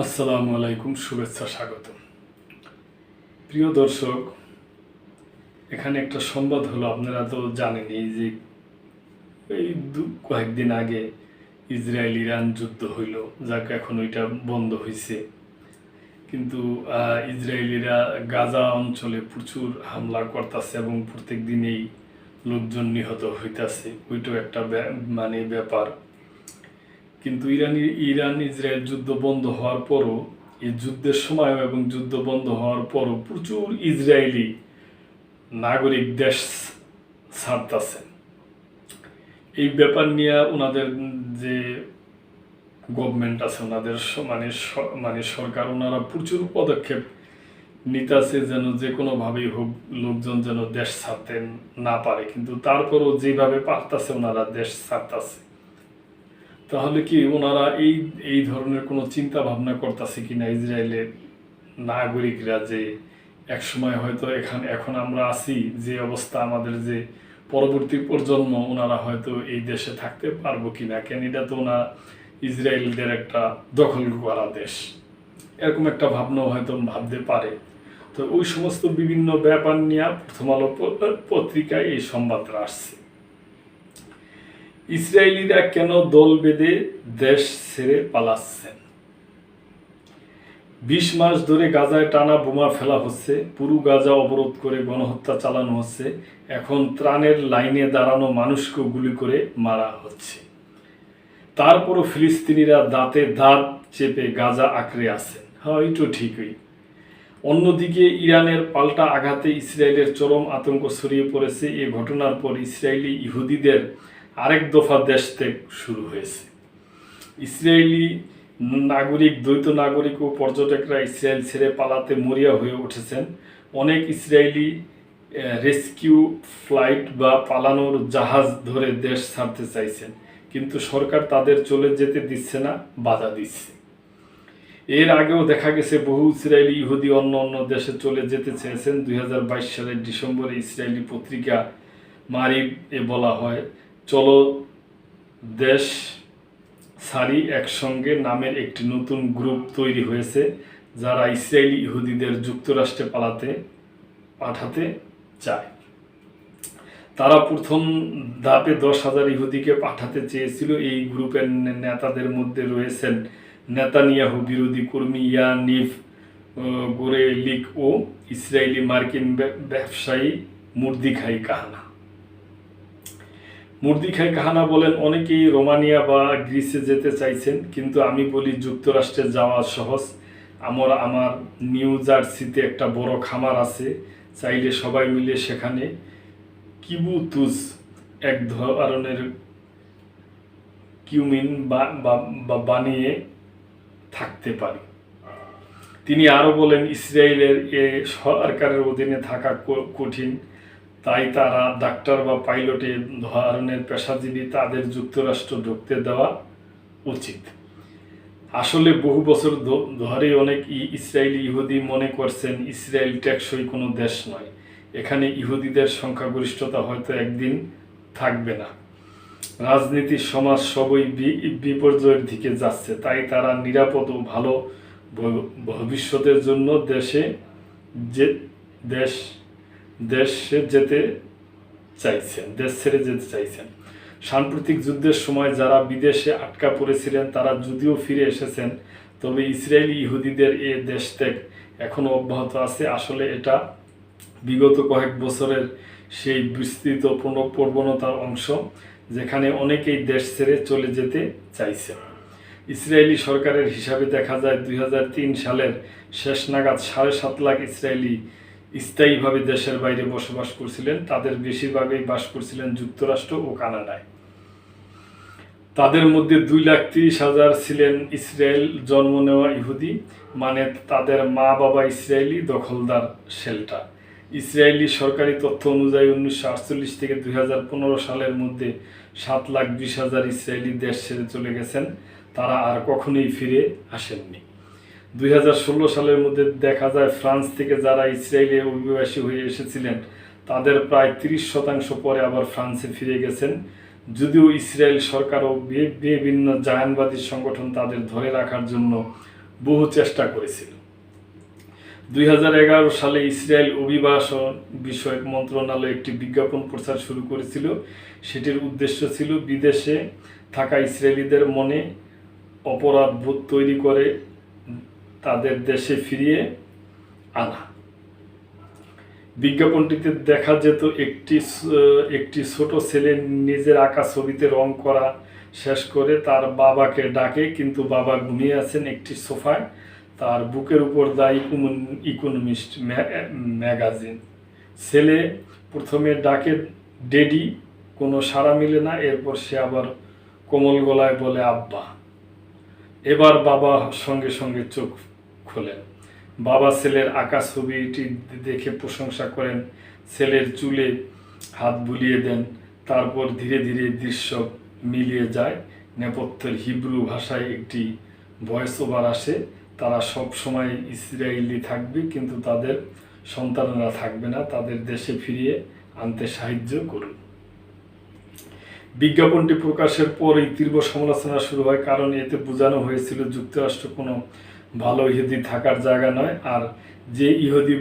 আসসালামু আলাইকুম, শুভেচ্ছা, স্বাগত। প্রিয় দর্শক, এখানে একটা সংবাদ হলো, আপনারা তো জানেনই যে এই কয়েকদিন আগে ইসরায়েল ইরান যুদ্ধ হইল, যাক এখন ওইটা বন্ধ হয়েছে। কিন্তু ইসরায়েলিরা গাজা অঞ্চলে প্রচুর হামলা করতেছে এবং প্রত্যেক দিনেই লোকজন নিহত হইতাছে। ওইটাও একটা ব্যাপার। কিন্তু ইরান ইসরায়েল যুদ্ধ বন্ধ হওয়ার পরও, এই যুদ্ধের সময় এবং যুদ্ধ বন্ধ হওয়ার পরও প্রচুর ইসরায়েলি নাগরিক দেশ ছাড়তেছে। এই ব্যাপার নিয়ে ওনাদের যে গভর্নমেন্ট আছে, ওনাদের সরকার, ওনারা প্রচুর পদক্ষেপ নিতেছে যেন যে কোনোভাবেই হোক লোকজন যেন দেশ ছাড়তে না পারে। কিন্তু তারপরও যেভাবে পারতেছে ওনারা দেশ ছাড়তেছে। তাহলে কি ওনারা এই ধরনের কোনো চিন্তা ভাবনা করতেছে কিনা ইসরায়েলের নাগরিকরা, যে এক সময় হয়তো এখন আমরা আছি যে অবস্থা, আমাদের যে পরবর্তী প্রজন্ম, ওনারা হয়তো এই দেশে থাকতে পারবো কিনা? কেন এটা তো ওনারা ইসরায়েলদের একটা দখল করা দেশ, এরকম একটা ভাবনাও হয়তো ভাবতে পারে। তো ওই সমস্ত বিভিন্ন ব্যাপার নিয়ে প্রথম আলো পত্রিকায় এই সংবাদটা আসছে। ইসরায়েলিরা কেন দল বেঁধে দেশ ছেড়ে পালাচ্ছেন? 20 মাস ধরে গাজায় টানা বোমা ফেলা হচ্ছে, পুরো গাজা অবরোধ করে গণহত্যা চালানো হচ্ছে, এখন ত্রাণের লাইনে দাঁড়ানো মানুষকেও গুলি করে মারা হচ্ছে। তারপরও ফিলিস্তিনিরা দাঁতে দাঁত চেপে গাজা আঁকড়ে আছেন। হ্যাঁ, এইটা ঠিকই। অন্যদিকে ইরানের পাল্টা আঘাতে ইসরায়েলের চরম আতঙ্ক ছড়িয়ে পড়েছে। এ ঘটনার পর ইসরায়েলি ইহুদিদের আরেক দফা দেশ ত্যাগ শুরু হয়েছে। ইসরায়েলি নাগরিক, দ্বৈত নাগরিক ও পর্যটকরা ইসরায়েল ছেড়ে পালাতে মরিয়া হয়ে উঠেছেন। অনেক ইসরায়েলি রেস্কিউ ফ্লাইট বা পালানোর জাহাজ ধরে দেশ ছাড়তে চাইছেন, কিন্তু সরকার তাদের চলে যেতে দিচ্ছে না, বাধা দিচ্ছে। এর আগেও দেখা গেছে বহু ইসরায়েলি ইহুদি অন্য অন্য দেশে চলে যেতে চেয়েছেন। 2022 সালের ডিসেম্বরে ইসরায়েলি পত্রিকা মারিব এ বলা হয়, চলো দেশ ছাড়ি একসঙ্গে নামের একটি নতুন গ্রুপ তৈরি হয়েছে, যারা ইসরায়েলি ইহুদিদের যুক্তরাষ্ট্রে পাঠাতে চায়। তারা প্রথম ধাপে 10,000 ইহুদিকে পাঠাতে চেয়েছিল। এই গ্রুপের নেতাদের মধ্যে রয়েছেন নেতানিয়াহু বিরোধী কর্মী ইয়ানিভ গোরেলিক ও ইসরায়েলি মার্কিন ব্যবসায়ী মুর্দিখাই কাহানা বলেন, অনেকেই রোমানিয়া বা গ্রিসে যেতে চাইছেন, কিন্তু আমি বলি যুক্তরাষ্ট্রে যাওয়া সহজ। আমার নিউ জার্সিতে একটা বড় খামার আছে, চাইলে সবাই মিলে সেখানে কিবুতুজ, এক ধরনের কিউমিন বানিয়ে থাকতে পারি। তিনি আরও বলেন, ইসরায়েলের সরকারের অধীনে থাকা কঠিন, তাই তারা ডাক্তার বা পাইলটে ধরনের পেশাজীবী তাদের যুক্তরাষ্ট্র ঢুকতে দেওয়া উচিত। আসলে বহু বছর ধরে অনেক ইসরায়েলি ইহুদি মনে করছেন ইসরায়েল টেকসই কোনো দেশ নয়। এখানে ইহুদিদের সংখ্যাগরিষ্ঠতা হয়তো একদিন থাকবে না। রাজনীতি, সমাজ সবই বিপর্যয়ের দিকে যাচ্ছে, তাই তারা নিরাপদ ও ভালো ভবিষ্যতের জন্য দেশে ছেড়ে যেতে চাইছেন। সাম্প্রতিক যুদ্ধের সময় যারা বিদেশে আটকা পড়েছিলেন তারা যদিও ফিরে এসেছেন, তবে ইসরায়েলি ইহুদিদের এ দেশ ত্যাগ এখনও অব্যাহত আছে। আসলে এটা বিগত কয়েক বছরের সেই বিস্তৃত প্রবণতার অংশ, যেখানে অনেকেই দেশ ছেড়ে চলে যেতে চাইছে। ইসরায়েলি সরকারের হিসাবে দেখা যায় 2003 সালের শেষ নাগাদ 7.5 লাখ ইসরায়েলি স্থায়ীভাবে দেশের বাইরে বসবাস করছিলেন। তাদের বেশিরভাগই বাস করছিলেন যুক্তরাষ্ট্র ও কানাডায়। তাদের মধ্যে 2,30,000 ছিলেন ইসরায়েল জন্ম নেওয়া ইহুদি, মানে তাদের মা বাবা ইসরায়েলি দখলদার শেল্টার। ইসরায়েলি সরকারি তথ্য অনুযায়ী 1948 থেকে 2015 সালের মধ্যে 7,20,000 ইসরায়েলি দেশ ছেড়ে চলে গেছেন। তারা আর কখনোই ফিরে আসেননি। 2016 সালের মধ্যে দেখা যায় ফ্রান্স থেকে যারা ইসরায়েলে অভিবাসী হয়ে এসেছিলেন তাদের প্রায় 30% পরে আবার ফ্রান্সে ফিরে গেছেন। যদিও ইসরায়েল সরকার ও বিভিন্ন জায়নবাদী সংগঠন তাদের ধরে রাখার জন্য বহু চেষ্টা করেছিল। 2011 সালে ইসরায়েল অভিবাসন বিষয়ক মন্ত্রণালয় একটি বিজ্ঞাপন প্রচার শুরু করেছিল। সেটির উদ্দেশ্য ছিল বিদেশে থাকা ইসরায়েলিদের মনে অপরাধবোধ তৈরি করে তাদের দেশে ফিরিয়ে আনা। বিজ্ঞাপনটিতে দেখা যেত একটি ছোট ছেলে নিজের আঁকা ছবিতে রং করা শেষ করে তার বাবাকে ডাকে, কিন্তু বাবা ঘুমিয়ে আছেন একটি সোফায়। তার বুকের উপর দ্য ইকোনমিস্ট ম্যাগাজিন। ছেলে প্রথমে ডাকে ডেডি, কোনো সাড়া মিলে না। এরপর সে আবার কোমল গলায় বলে আব্বা। এবার বাবা সঙ্গে সঙ্গে চোখ খোলেন। বাবা ছেলের আঁকা ছবিটি দেখে প্রশংসা করেন, ছেলের চুলে হাত বুলিয়ে দেন। তারপর ধীরে ধীরে দৃশ্য মিলিয়ে যায়। নেপথ্যের হিব্রু ভাষায় একটি ভয়েস ওভার আসে, তারা সব সময় ইসরায়েলি থাকবে, কিন্তু তাদের সন্তানেরা থাকবে না। তাদের দেশে ফিরিয়ে আনতে সাহায্য করুন। বিজ্ঞাপনটি প্রকাশের পরই তীব্র সমালোচনা শুরু হয়, কারণ এতে বোঝানো হয়েছিল যুক্তরাষ্ট্র কোনো ভালো ইহুদি থাকার জায়গা নয়, আর যে ইহুদি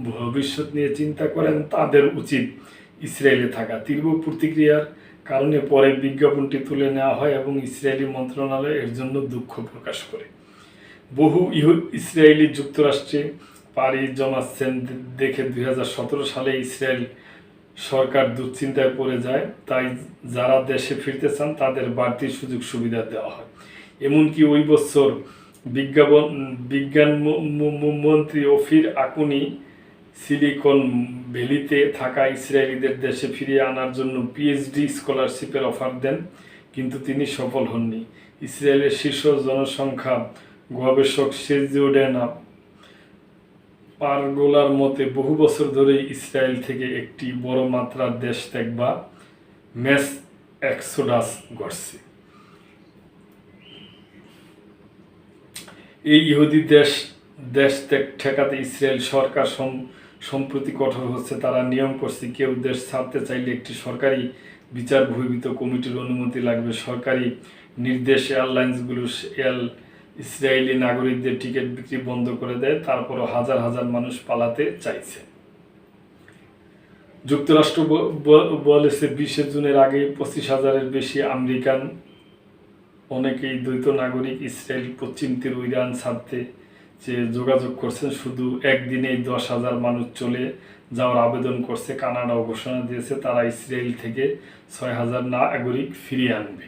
ভবিষ্যৎ নিয়ে চিন্তা করেন তাদের উচিত ইসরায়েলে থাকা। তীব্র প্রতিক্রিয়ার কারণে পরে বিজ্ঞাপনটি তুলে নেওয়া হয় এবং ইসরায়েলি মন্ত্রণালয় এর জন্য দুঃখ প্রকাশ করে। বহু ইসরায়েলি যুক্তরাষ্ট্রে পাড়ি জমাচ্ছেন দেখে 2017 সালে ইসরায়েল সরকার দুশ্চিন্তায় পড়ে যায়। তাই যারা দেশে ফিরতে চান তাদের বাড়তি সুযোগ সুবিধা দেওয়া হয়। এমনকি ওই বছর বিজ্ঞান মন্ত্রী ওফির আকুনি সিলিকন ভ্যালিতে থাকা ইসরায়েলিদের দেশে ফিরিয়ে আনার জন্য পিএইচডি স্কলারশিপের অফার দেন, কিন্তু তিনি সফল হননি। ইসরায়েলের শীর্ষ জনসংখ্যা গবেষক সেজিওডেনা পারগোলার মতে বহু বছর ধরে ইসরায়েল থেকে একটি বড় মাত্রার দেশ ত্যাগ বা ম্যাস এক্সোডাস ঘটছে। এই ইহুদি দেশ ত্যাগ ঠেকাতে ইসরায়েল সরকার সম্প্রতি কঠোর হচ্ছে। তারা নিয়ম করছে, কেউ দেশ ছাড়তে চাইলে একটি সরকারি বিচার বহির্ভূত কমিটির অনুমতি লাগবে। সরকারি নির্দেশ এয়ারলাইন্সগুলো ইসরায়েলি নাগরিকদের টিকিট বিক্রি বন্ধ করে দেয়। তারপরও হাজার হাজার মানুষ পালাতে চাইছে। যুক্তরাষ্ট্র বলেছে 20 জুনের আগে 25,000-এর বেশি আমেরিকান, অনেকেই দ্বৈত নাগরিক, ইসরায়েল পশ্চিম তীর ইরান ছাড়তে চেয়ে যোগাযোগ করছেন। শুধু একদিনেই 10,000 মানুষ চলে যাওয়ার আবেদন করছে। কানাডাও ঘোষণা দিয়েছে তারা ইসরায়েল থেকে 6,000 নাগরিক ফিরিয়ে আনবে।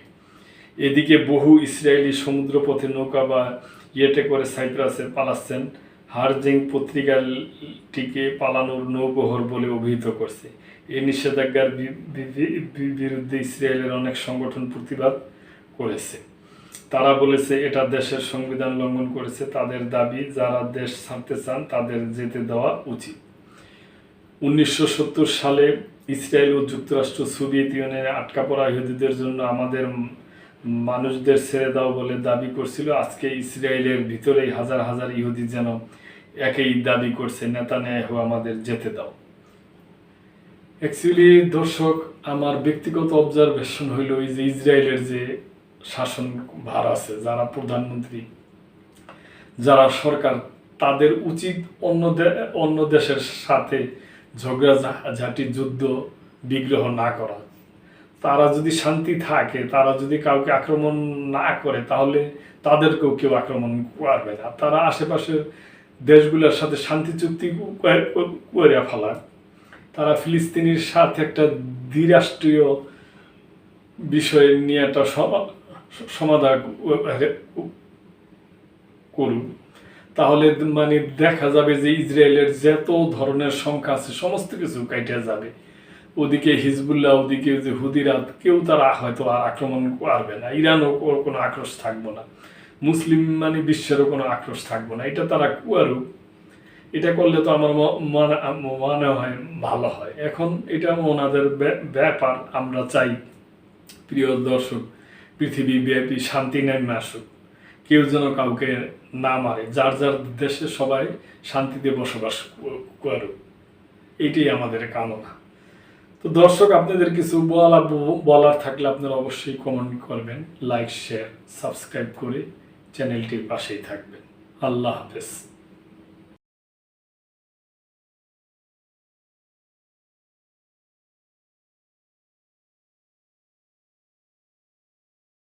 এদিকে বহু ইসরায়েলি সমুদ্রপথে নৌকা বা ইয়েটে করে সাইপ্রাসে পালাচ্ছেন। হারজিং পত্রিকাটিকে পালানোর নৌবহর বলে অভিহিত করছে। এই নিষেধাজ্ঞার বিরুদ্ধে ইসরায়েলের অনেক সংগঠন প্রতিবাদ করেছে। তারা বলেছে এটা দেশের সংবিধান লঙ্ঘন করেছে। তাদের দাবি, যারা দেশ ছাড়তে চান তাদের যেতে দেওয়া উচিত। 1970 সালে ইসরায়েল ও যুক্তরাষ্ট্র সোভিয়েত ইউনিয়নে আটকা পড়া ইহুদিদের জন্য আমাদের মানুষদের ছেড়ে দাও বলে দাবি করছিল। আজকে ইসরায়েলের ভিতরেই হাজার হাজার ইহুদি যেন একই দাবি করছে, নেতানিয়াহু আমাদের যেতে দাও। অ্যাকচুয়ালি দর্শক, আমার ব্যক্তিগত অবজারভেশন হইল এই যে ইসরায়েলের যে শাসন ভার আছে, যারা প্রধানমন্ত্রী, যারা সরকার, তাদের উচিত অন্য দেশের সাথে ঝগড়াঝাটি, যুদ্ধ বিগ্রহ না করা। তারা যদি শান্তি থাকে, তারা যদি কাউকে আক্রমণ না করে, তাহলে তাদেরকেও কেউ আক্রমণ করবে না। তারা আশেপাশের দেশগুলোর সাথে শান্তি চুক্তি করে ফেলায়। তারা ফিলিস্তিনির সাথে একটা দ্বিরাষ্ট্রীয় বিষয় নিয়ে একটা সমাধান করুক, তাহলে মানে দেখা যাবে যে ইসরায়েলের যত ধরনের সংখ্যা আছে সমস্ত কিছু কাটিয়ে যাবে। ওদিকে হিজবুল্লাহ, ওদিকে যে হুদিরাত, কেউ তারা হয়তো আর আক্রমণ করবে না। ইরানও কোনো আক্রোশ থাকবো না, মুসলিম মানে বিশ্বেরও কোনো আক্রোশ থাকবো না। এটা তারা কুয়ারুক। এটা করলে তো আমার মনে হয় ভালো হয়। এখন এটা ওনাদের ব্যাপার। আমরা চাই, প্রিয় দর্শক, পৃথিবী ব্যাপী শান্তি নেমে আসুক, কেউ যেন কাউকে না মারে, যার যার দেশে সবাই শান্তিতে বসবাস করুক, এটাই আমাদের কামনা। তো দর্শক, আপনাদের কিছু বলার থাকলে আপনারা অবশ্যই কমেন্ট করবেন, লাইক, শেয়ার, সাবস্ক্রাইব করে চ্যানেলটির পাশেই থাকবেন। আল্লাহ হাফেজ।